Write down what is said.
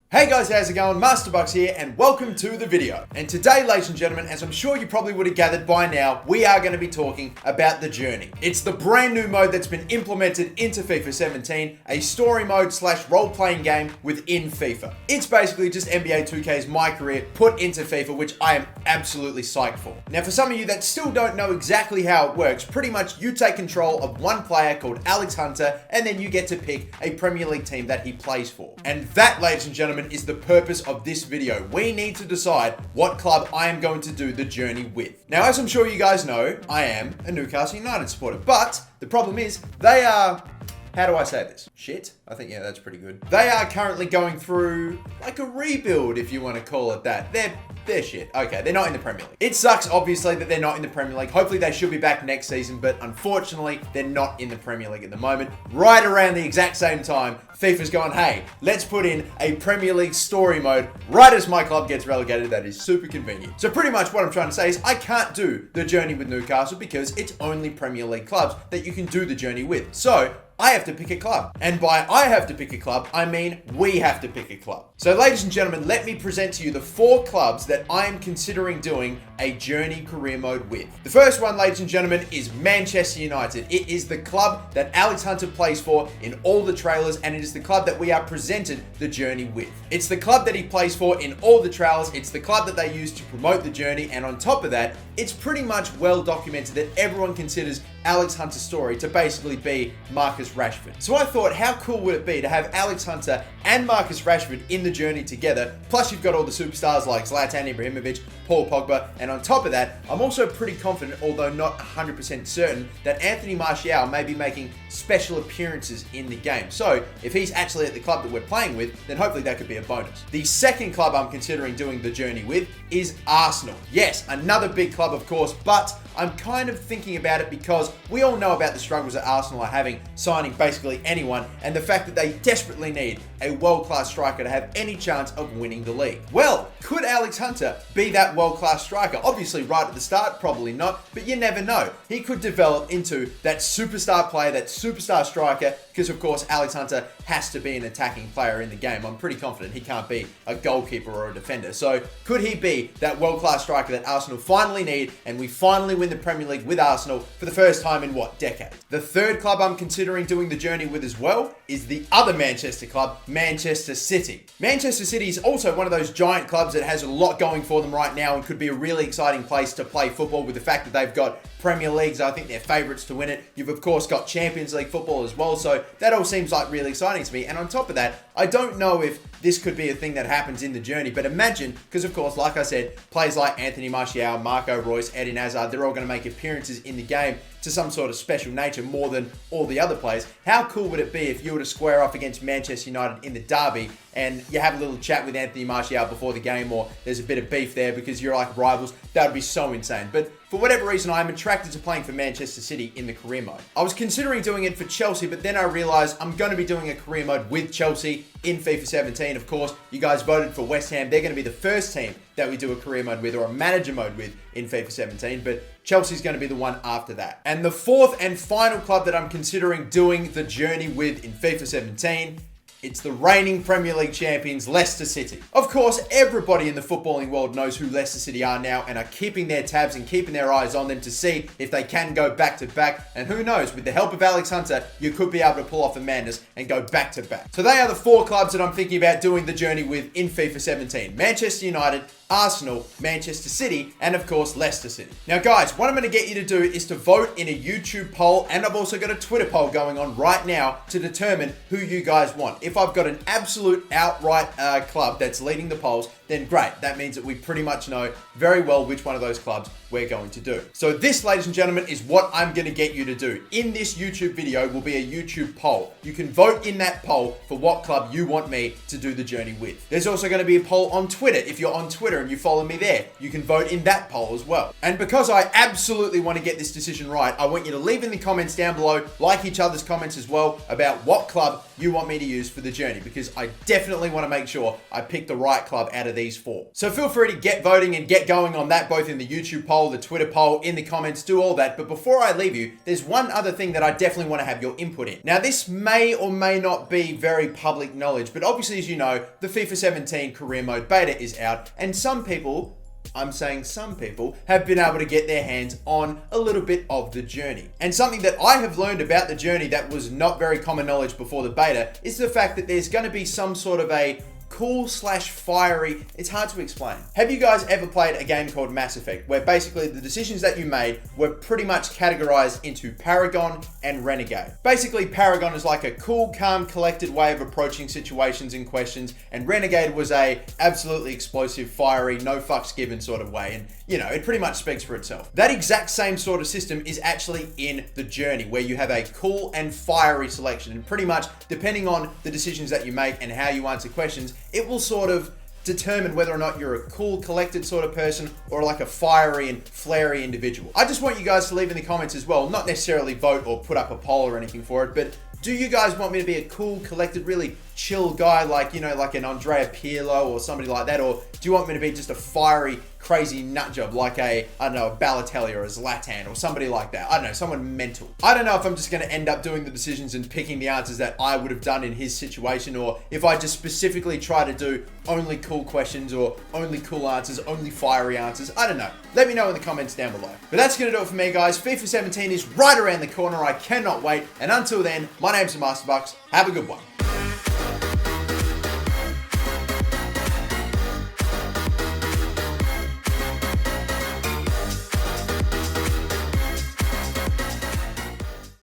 Hey guys, how's it going? MasterBucks here and welcome to the video. And today, ladies and gentlemen, as I'm sure you probably would have gathered by now, we are going to be talking about the Journey. It's the brand new mode that's been implemented into FIFA 17, a story mode / role-playing game within FIFA. It's basically just NBA 2K's My Career put into FIFA, which I am absolutely psyched for. Now, for some of you that still don't know exactly how it works, pretty much you take control of one player called Alex Hunter, and then you get to pick a Premier League team that he plays for. And that, ladies and gentlemen, is the purpose of this video. We need to decide what club I am going to do the Journey with. Now, as I'm sure you guys know, I am a Newcastle United supporter, but the problem is they are, how do I say this? Shit? I think, yeah, that's pretty good. They are currently going through like a rebuild, if you want to call it that. They're shit. Okay, they're not in the Premier League. It sucks, obviously, that they're not in the Premier League. Hopefully they should be back next season, but unfortunately, they're not in the Premier League at the moment. Right around the exact same time, FIFA's gone, hey, let's put in a Premier League story mode right as my club gets relegated. That is super convenient. So pretty much what I'm trying to say is I can't do the Journey with Newcastle because it's only Premier League clubs that you can do the Journey with. So I have to pick a club. And by I have to pick a club, I mean we have to pick a club. So ladies and gentlemen, let me present to you the 4 clubs that I am considering doing a Journey career mode with. The first one, ladies and gentlemen, is Manchester United. It is the club that Alex Hunter plays for in all the trailers, and it is the club that we are presented the Journey with. It's the club that he plays for in all the trailers. It's the club that they use to promote the Journey, and on top of that, it's pretty much well documented that everyone considers Alex Hunter's story to basically be Marcus Rashford. So I thought, how cool would it be to have Alex Hunter and Marcus Rashford in the Journey together? Plus you've got all the superstars like Zlatan Ibrahimovic, Paul Pogba, and on top of that, I'm also pretty confident, although not 100% certain, that Anthony Martial may be making special appearances in the game. So if he's actually at the club that we're playing with, then hopefully that could be a bonus. The second club I'm considering doing the Journey with is Arsenal. Yes, another big club of course, but I'm kind of thinking about it because we all know about the struggles that Arsenal are having signing basically anyone, and the fact that they desperately need a world-class striker to have any chance of winning the league. Well, could Alex Hunter be that world-class striker? Obviously right at the start, probably not, but you never know. He could develop into that superstar player, that superstar striker, because of course Alex Hunter has to be an attacking player in the game. I'm pretty confident he can't be a goalkeeper or a defender. So could he be that world-class striker that Arsenal finally need, and we finally win the Premier League with Arsenal for the first time in what, decade? The third club I'm considering doing the Journey with as well is the other Manchester club, Manchester City. Manchester City is also one of those giant clubs that has a lot going for them right now and could be a really exciting place to play football, with the fact that they've got Premier Leagues. I think they're favourites to win it. You've of course got Champions League football as well, so that all seems like really exciting to me. And on top of that, I don't know if this could be a thing that happens in the Journey, but imagine, because of course, like I said, players like Anthony Martial, Marco Reus, Eden Hazard, they're all going to make appearances in the game to some sort of special nature more than all the other players. How cool would it be if you were to square off against Manchester United in the derby and you have a little chat with Anthony Martial before the game, or there's a bit of beef there because you're like rivals? That would be so insane. But for whatever reason, I'm attracted to playing for Manchester City in the career mode. I was considering doing it for Chelsea, but then I realized I'm going to be doing a career mode with Chelsea in FIFA 17. Of course, you guys voted for West Ham. They're going to be the first team that we do a career mode with, or a manager mode with, in FIFA 17, but Chelsea's going to be the one after that. And the fourth and final club that I'm considering doing the Journey with in FIFA 17, it's the reigning Premier League champions, Leicester City. Of course, everybody in the footballing world knows who Leicester City are now and are keeping their tabs and keeping their eyes on them to see if they can go back to back. And who knows, with the help of Alex Hunter, you could be able to pull off a madness and go back to back. So they are the 4 clubs that I'm thinking about doing the Journey with in FIFA 17. Manchester United, Arsenal, Manchester City, and of course Leicester City. Now guys, what I'm going to get you to do is to vote in a YouTube poll, and I've also got a Twitter poll going on right now to determine who you guys want. If I've got an absolute outright club that's leading the polls, then great. That means that we pretty much know very well which one of those clubs we're going to do. So this, ladies and gentlemen, is what I'm going to get you to do. In this YouTube video will be a YouTube poll. You can vote in that poll for what club you want me to do the Journey with. There's also going to be a poll on Twitter. If you're on Twitter and you follow me there, you can vote in that poll as well. And because I absolutely want to get this decision right, I want you to leave in the comments down below, like each other's comments as well, about what club you want me to use for the journey, because I definitely want to make sure I pick the right club out of these 4. So feel free to get voting and get going on that, both in the YouTube poll, the Twitter poll, in the comments, do all that. But before I leave you, there's one other thing that I definitely want to have your input in. Now, this may or may not be very public knowledge, but obviously, as you know, the FIFA 17 career mode beta is out, and some people, I'm saying some people, have been able to get their hands on a little bit of the journey. And something that I have learned about the journey that was not very common knowledge before the beta is the fact that there's going to be some sort of a cool/fiery, it's hard to explain. Have you guys ever played a game called Mass Effect, where basically the decisions that you made were pretty much categorized into Paragon and Renegade? Basically, Paragon is like a cool, calm, collected way of approaching situations and questions, and Renegade was a absolutely explosive, fiery, no fucks given sort of way, and you know, it pretty much speaks for itself. That exact same sort of system is actually in the journey, where you have a cool and fiery selection, and pretty much depending on the decisions that you make and how you answer questions, it will sort of determine whether or not you're a cool, collected sort of person or like a fiery and flary individual. I just want you guys to leave in the comments as well, not necessarily vote or put up a poll or anything for it, but do you guys want me to be a cool, collected, really chill guy like, you know, like an Andrea Pirlo or somebody like that? Or do you want me to be just a fiery, crazy nut job like a, I don't know, a Balotelli or a Zlatan or somebody like that? I don't know, someone mental. I don't know if I'm just going to end up doing the decisions and picking the answers that I would have done in his situation, or if I just specifically try to do only cool questions or only cool answers, only fiery answers. I don't know. Let me know in the comments down below. But that's going to do it for me, guys. FIFA 17 is right around the corner. I cannot wait. And until then, my name's the MasterBucks. Have a good one.